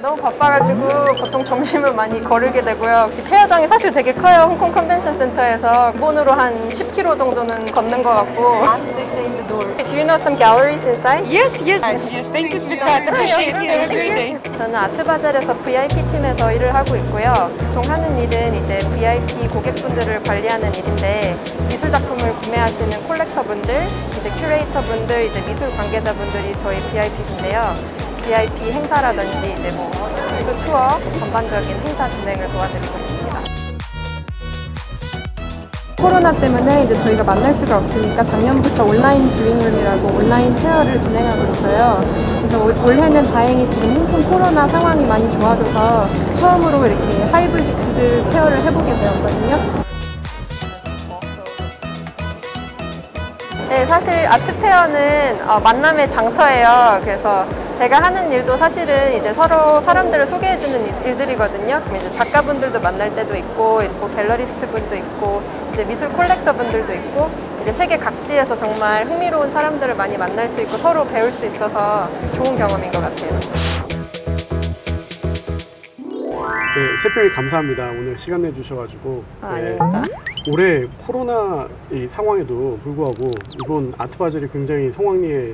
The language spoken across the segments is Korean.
너무 바빠가지고 보통 점심을 많이 거르게 되고요. 페어장이 사실 되게 커요. 홍콩 컨벤션 센터에서 기본으로 한 10km 정도는 걷는 것 같고. Do you know some galleries inside? Yes. Thank you, sweetheart. Appreciate it. Have a great day. 저는 아트바젤에서 VIP 팀에서 일을 하고 있고요. 보통 하는 일은 이제 VIP 고객분들을 관리하는 일인데 미술 작품을 구매하시는 콜렉터분들, 이제 큐레이터분들, 이제 미술 관계자분들이 저희 VIP신데요. VIP 행사라든지 이제 뭐 부스 투어, 전반적인 행사 진행을 도와드리고 있습니다. 코로나 때문에 이제 저희가 만날 수가 없으니까 작년부터 온라인 드링룸이라고 온라인 페어를 진행하고 있어요. 그래서 올해는 다행히 지금 홍콩 코로나 상황이 많이 좋아져서 처음으로 이렇게 하이브리드 페어를 해보게 되었거든요. 네, 사실 아트페어는 만남의 장터예요. 그래서 제가 하는 일도 사실은 이제 서로 사람들을 소개해주는 일들이거든요. 이제 작가분들도 만날 때도 있고 갤러리스트 분도 있고, 이제 미술 콜렉터 분들도 있고, 이제 세계 각지에서 정말 흥미로운 사람들을 많이 만날 수 있고 서로 배울 수 있어서 좋은 경험인 것 같아요. 네, 세표님 감사합니다. 오늘 시간 내주셔가지고. 아닙니다. 올해 코로나 이 상황에도 불구하고 이번 아트바젤이 굉장히 성황리에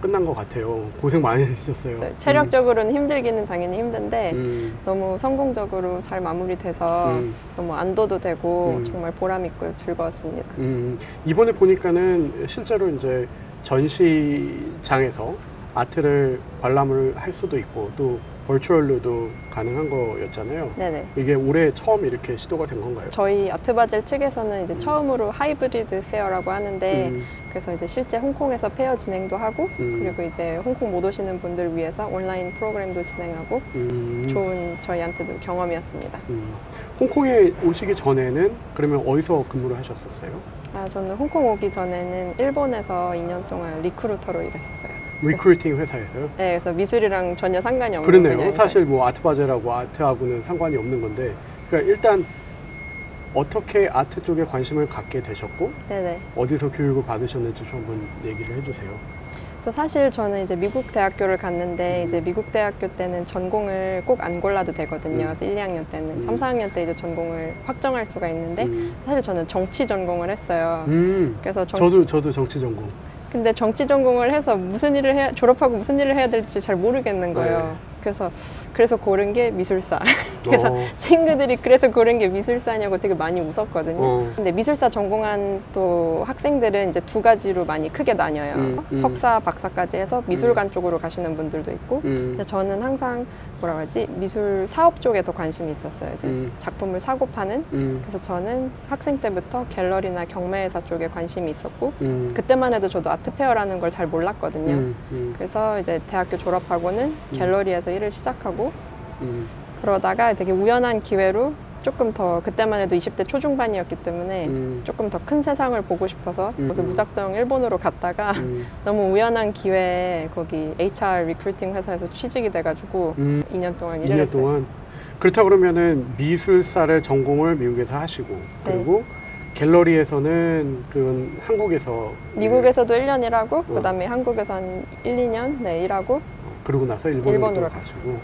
끝난 것 같아요. 고생 많이 해주셨어요. 네, 체력적으로는 힘들기는 당연히 힘든데 너무 성공적으로 잘 마무리돼서 너무 안도도 되고 정말 보람있고 즐거웠습니다. 이번에 보니까는 실제로 이제 전시장에서 아트를 관람을 할 수도 있고 또 버추얼로도 가능한 거였잖아요. 네네. 이게 올해 처음 이렇게 시도가 된 건가요? 저희 아트바젤 측에서는 이제 처음으로 하이브리드 페어라고 하는데 그래서 이제 실제 홍콩에서 페어 진행도 하고 그리고 이제 홍콩 못 오시는 분들 위해서 온라인 프로그램도 진행하고 좋은 저희한테도 경험이었습니다. 홍콩에 오시기 전에는 그러면 어디서 근무를 하셨었어요? 저는 홍콩 오기 전에는 일본에서 2년 동안 리크루터로 일했었어요. 리크루팅 회사에서요? 네, 그래서 미술이랑 전혀 상관이 없는 그러네요. 분야니까. 사실 뭐 아트바젤하고 아트하고는 상관이 없는 건데, 그러니까 일단 어떻게 아트 쪽에 관심을 갖게 되셨고, 네네. 어디서 교육을 받으셨는지 좀 한번 얘기를 해주세요. 그래서 사실 저는 이제 미국 대학교를 갔는데 이제 미국 대학교 때는 전공을 꼭 안 골라도 되거든요. 그래서 1, 2학년 때는 3, 4학년 때 이제 전공을 확정할 수가 있는데 사실 저는 정치 전공을 했어요. 그래서 저도 정치 전공. 근데 정치 전공을 해서 졸업하고 무슨 일을 해야 될지 잘 모르겠는 거예요. 네. 그래서 고른 게 미술사. 그래서 친구들이 그래서 고른 게 미술사냐고 되게 많이 웃었거든요. 근데 미술사 전공한 또 학생들은 이제 두 가지로 많이 크게 나뉘어요. 석사, 박사까지 해서 미술관 쪽으로 가시는 분들도 있고, 근데 저는 항상 뭐라 그러지? 미술 사업 쪽에 더 관심이 있었어요. 이제 작품을 사고 파는. 그래서 저는 학생 때부터 갤러리나 경매회사 쪽에 관심이 있었고, 그때만 해도 저도 아트페어라는 걸 잘 몰랐거든요. 그래서 이제 대학교 졸업하고는 갤러리에서 일을 시작하고 그러다가 되게 우연한 기회로 조금 더 그때만 해도 20대 초중반이었기 때문에 조금 더 큰 세상을 보고 싶어서 그래서 무작정 일본으로 갔다가 너무 우연한 기회에 거기 HR 리크루팅 회사에서 취직이 돼가지고 2년 동안 일을 했어요. 2년 동안? 그렇다 그러면은 미술사를 전공을 미국에서 하시고 그리고 갤러리에서는 그건 한국에서 미국에서도 1년 일하고 그다음에 한국에서 한 1, 2년 일하고 그러고 나서 일본으로 가시고.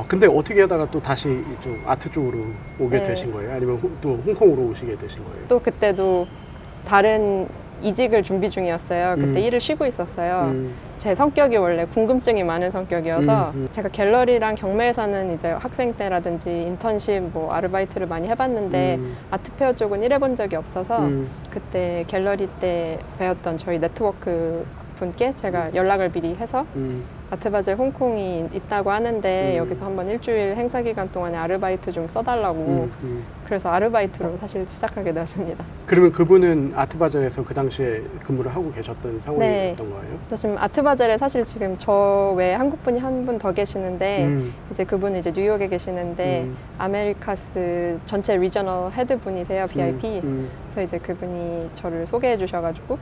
근데 어떻게 하다가 또 다시 이쪽 아트 쪽으로 오게 되신 거예요? 아니면 또 홍콩으로 오시게 되신 거예요? 또 그때도 다른 이직을 준비 중이었어요. 그때 일을 쉬고 있었어요. 제 성격이 원래 궁금증이 많은 성격이어서 제가 갤러리랑 경매에서는 이제 학생 때라든지 인턴십 뭐 아르바이트를 많이 해봤는데 아트페어 쪽은 일해본 적이 없어서 그때 갤러리 때 배웠던 저희 네트워크 분께 제가 연락을 미리 해서 아트바젤 홍콩이 있다고 하는데 여기서 한번 일주일 행사 기간 동안에 아르바이트 좀 써달라고 그래서 아르바이트로 사실 시작하게 되었습니다. 그러면 그분은 아트바젤에서 그 당시에 근무를 하고 계셨던 상황이었던 거예요? 지금 아트바젤에 사실 지금 저 외에 한국 분이 한 분 더 계시는데 이제 그분은 이제 뉴욕에 계시는데 아메리카스 전체 리저널 헤드 분이세요, VIP. 그래서 이제 그분이 저를 소개해 주셔가지고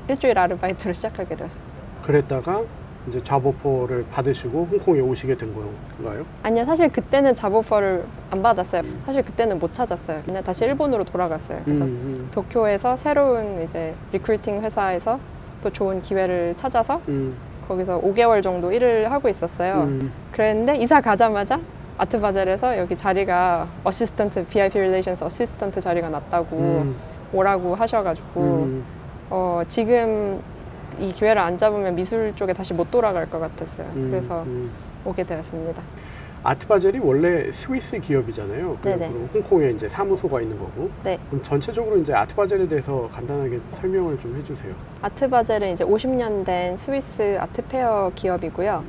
일주일 아르바이트를 시작하게 되었습니다. 그랬다가 이제 잡 오퍼를 받으시고 홍콩에 오시게 된 건가요? 아니요, 사실 그때는 잡 오퍼를 안 받았어요. 사실 그때는 못 찾았어요. 그냥 다시 일본으로 돌아갔어요. 그래서 도쿄에서 새로운 이제 리크루팅 회사에서 또 좋은 기회를 찾아서 거기서 5개월 정도 일을 하고 있었어요. 그랬는데 이사 가자마자 아트바젤에서 여기 자리가 어시스턴트, VIP Relations 어시스턴트 자리가 났다고 오라고 하셔가지고 지금 이 기회를 안 잡으면 미술 쪽에 다시 못 돌아갈 것 같았어요. 그래서 오게 되었습니다. 아트바젤이 원래 스위스 기업이잖아요. 그리고 홍콩에 이제 사무소가 있는 거고. 네. 그럼 전체적으로 이제 아트바젤에 대해서 간단하게 설명을 좀 해주세요. 아트바젤은 이제 50년 된 스위스 아트페어 기업이고요.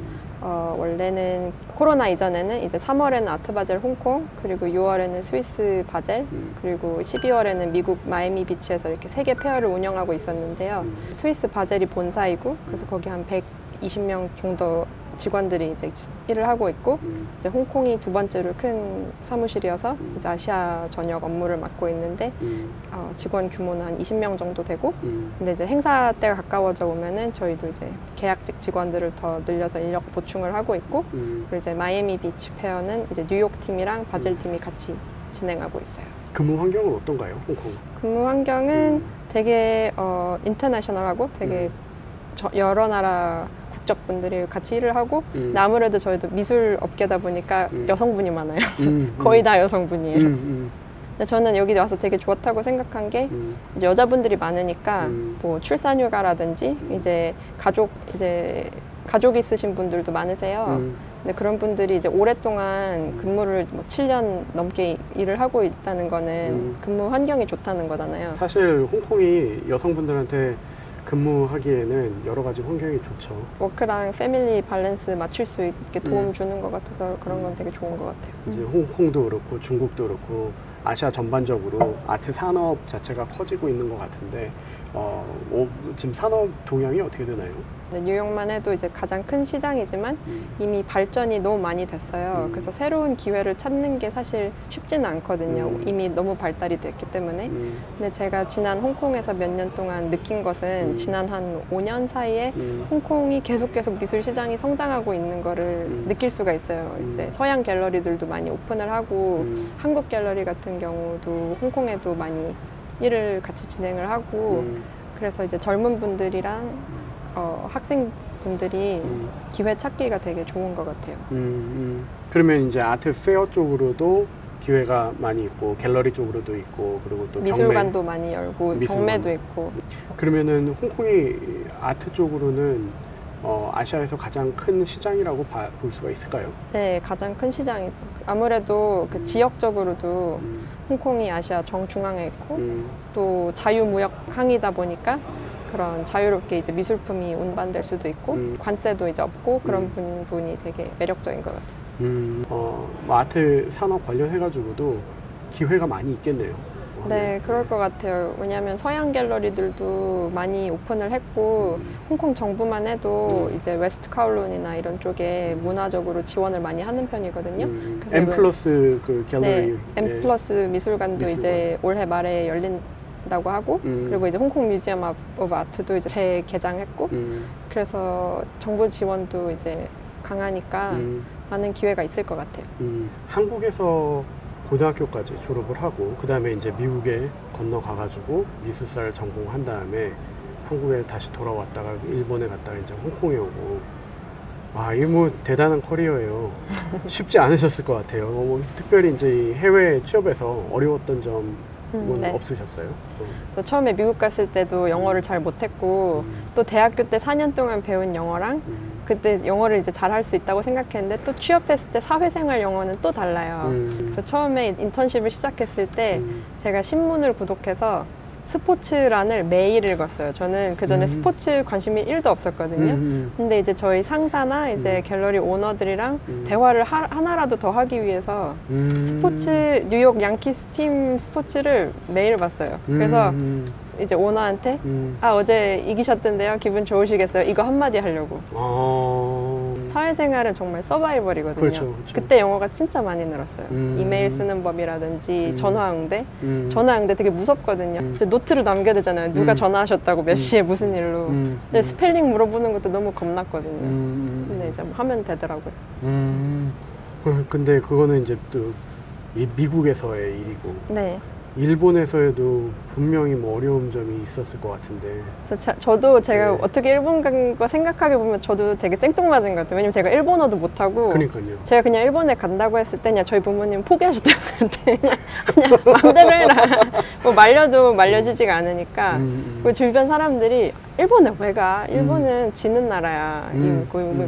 원래는 코로나 이전에는 이제 3월에는 아트바젤 홍콩, 그리고 6월에는 스위스 바젤, 그리고 12월에는 미국 마이애미 비치에서 이렇게 3개 페어를 운영하고 있었는데요. 스위스 바젤이 본사이고, 그래서 거기 한 120명 정도 직원들이 이제 일을 하고 있고, 이제 홍콩이 두 번째로 큰 사무실이어서 이제 아시아 전역 업무를 맡고 있는데 직원 규모는 한 20명 정도 되고, 근데 이제 행사 때가 가까워져 오면은 저희도 이제 계약직 직원들을 더 늘려서 인력 보충을 하고 있고, 그리고 이제 마이애미 비치 페어는 이제 뉴욕 팀이랑 바젤 팀이 같이 진행하고 있어요. 근무 환경은 어떤가요, 홍콩? 근무 환경은 되게 인터내셔널하고 되게 여러 나라 국적분들이 같이 일을 하고, 근데 아무래도 저희도 미술 업계다 보니까 여성분이 많아요. 거의 다 여성분이에요. 근데 저는 여기 와서 되게 좋았다고 생각한 게 이제 여자분들이 많으니까 뭐 출산휴가라든지 이제 가족이 있으신 분들도 많으세요. 근데 그런 분들이 이제 오랫동안 근무를 뭐 7년 넘게 일을 하고 있다는 거는 근무 환경이 좋다는 거잖아요. 사실 홍콩이 여성분들한테 근무하기에는 여러 가지 환경이 좋죠. 워크랑 패밀리 밸런스 맞출 수 있게 도움 주는 것 같아서 그런 건 되게 좋은 것 같아요. 이제 홍콩도 그렇고 중국도 그렇고 아시아 전반적으로 아트 산업 자체가 커지고 있는 것 같은데 지금 산업 동향이 어떻게 되나요? 네, 뉴욕만 해도 이제 가장 큰 시장이지만 이미 발전이 너무 많이 됐어요. 그래서 새로운 기회를 찾는 게 사실 쉽지는 않거든요. 이미 너무 발달이 됐기 때문에. 근데 제가 지난 홍콩에서 몇 년 동안 느낀 것은 지난 한 5년 사이에 홍콩이 계속 미술 시장이 성장하고 있는 거를 느낄 수가 있어요. 이제 서양 갤러리들도 많이 오픈을 하고 한국 갤러리 같은 경우도 홍콩에도 많이 일을 같이 진행을 하고 그래서 이제 젊은 분들이랑 학생분들이 기회 찾기가 되게 좋은 것 같아요. 그러면 이제 아트 페어 쪽으로도 기회가 많이 있고 갤러리 쪽으로도 있고 그리고 또 미술관도 많이 열고 경매도 있고. 그러면은 홍콩이 아트 쪽으로는 아시아에서 가장 큰 시장이라고 볼 수가 있을까요? 네, 가장 큰 시장이죠. 아무래도 그 지역적으로도 홍콩이 아시아 정중앙에 있고 또 자유무역 항이다 보니까 그런 자유롭게 이제 미술품이 운반될 수도 있고 관세도 이제 없고 그런 부분이 되게 매력적인 것 같아요. 아트 산업 관련해가지고도 기회가 많이 있겠네요. 네, 그럴 것 같아요. 왜냐하면 서양 갤러리들도 많이 오픈을 했고 홍콩 정부만 해도 이제 웨스트 카울론이나 이런 쪽에 문화적으로 지원을 많이 하는 편이거든요. M 플러스 그 갤러리, 네, M 플러스 미술관도 이제 올해 말에 열린다고 하고 그리고 이제 홍콩 뮤지엄 오브 아트도 이제 재개장했고 그래서 정부 지원도 이제 강하니까 많은 기회가 있을 것 같아요. 한국에서 고등학교까지 졸업을 하고 그 다음에 이제 미국에 건너가가지고 미술사를 전공한 다음에 한국에 다시 돌아왔다가 일본에 갔다가 이제 홍콩에 오고 이게 뭐 대단한 커리어예요. 쉽지 않으셨을 것 같아요. 특별히 이제 해외 취업에서 어려웠던 점은 네. 없으셨어요? 처음에 미국 갔을 때도 영어를 잘 못했고 또 대학교 때 4년 동안 배운 영어랑 그때 영어를 이제 잘할 수 있다고 생각했는데 또 취업했을 때 사회생활 영어는 또 달라요. 그래서 처음에 인턴십을 시작했을 때 제가 신문을 구독해서 스포츠란을 매일 읽었어요. 저는 그 전에 스포츠 관심이 1도 없었거든요. 근데 이제 저희 상사나 이제 갤러리 오너들이랑 대화를 하나라도 더 하기 위해서 스포츠 뉴욕 양키스 팀 스포츠를 매일 봤어요. 그래서 이제 오너한테 어제 이기셨던데요. 기분 좋으시겠어요? 이거 한마디 하려고. 사회생활은 정말 서바이벌이거든요. 그렇죠. 그때 영어가 진짜 많이 늘었어요. 이메일 쓰는 법이라든지 전화응대. 전화응대 되게 무섭거든요. 이제 노트를 남겨야 되잖아요. 누가 전화하셨다고 몇 시에 무슨 일로. 근데 스펠링 물어보는 것도 너무 겁났거든요. 근데 이제 하면 되더라고요. 근데 그거는 이제 또 미국에서의 일이고 네. 일본에서에도 분명히 뭐 어려운 점이 있었을 것 같은데. 그래서 저도 제가 네. 어떻게 일본 간 거 생각하게 보면 저도 되게 생뚱맞은 것 같아요. 왜냐면 제가 일본어도 못하고 그러니까요. 제가 그냥 일본에 간다고 했을 때 그냥 저희 부모님 포기하셨던 것 같아요. 그냥 마음대로 해라. 뭐 말려도 말려지지가 않으니까. 그리고 주변 사람들이 일본에 왜 가? 일본은 지는 나라야.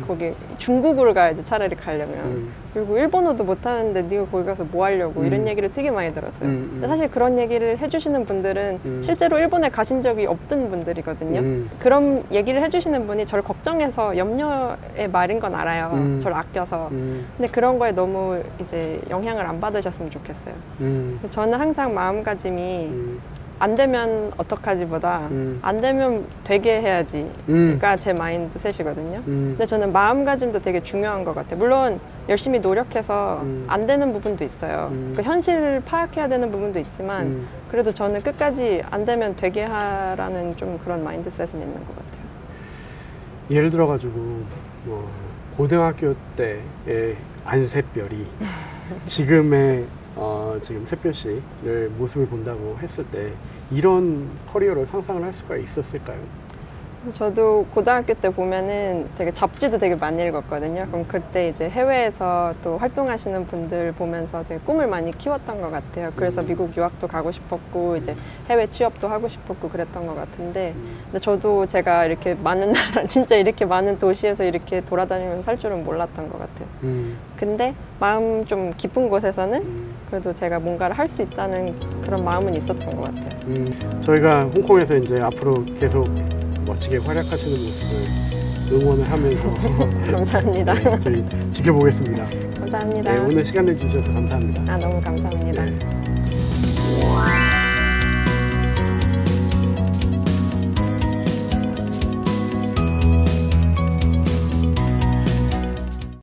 거기 중국으로 가야지 차라리 가려면. 그리고 일본어도 못하는데 네가 거기 가서 뭐 하려고 이런 얘기를 되게 많이 들었어요. 근데 사실 그런 얘기를 해주시는 분들은 실제로 일본에 가신 적이 없던 분들이거든요. 그런 얘기를 해주시는 분이 저를 걱정해서 염려의 말인 건 알아요. 저를 아껴서. 근데 그런 거에 너무 이제 영향을 안 받으셨으면 좋겠어요. 저는 항상 마음가짐이 안 되면 어떡하지보다 안 되면 되게 해야지 가 제 마인드셋이거든요. 근데 저는 마음가짐도 되게 중요한 것 같아요. 물론 열심히 노력해서 안 되는 부분도 있어요. 그 현실을 파악해야 되는 부분도 있지만 그래도 저는 끝까지 안 되면 되게 하라는 좀 그런 마인드셋은 있는 것 같아요. 예를 들어가지고 뭐 고등학교 때의 안샛별이 지금의 지금 샛별 씨를 모습을 본다고 했을 때 이런 커리어를 상상을 할 수가 있었을까요? 저도 고등학교 때 보면은 되게 잡지도 되게 많이 읽었거든요. 그럼 그때 이제 해외에서 또 활동하시는 분들 보면서 되게 꿈을 많이 키웠던 것 같아요. 그래서 미국 유학도 가고 싶었고 이제 해외 취업도 하고 싶었고 그랬던 것 같은데 근데 저도 제가 이렇게 많은 나라 진짜 이렇게 많은 도시에서 이렇게 돌아다니면서 살 줄은 몰랐던 것 같아요. 근데 마음 좀 깊은 곳에서는 그래도 제가 뭔가를 할 수 있다는 그런 마음은 있었던 것 같아요. 저희가 홍콩에서 이제 앞으로 계속 멋지게 활약하시는 모습을 응원을 하면서 감사합니다. 네, 저희 지켜보겠습니다. 감사합니다. 네, 오늘 시간 내주셔서 감사합니다. 너무 감사합니다. 네.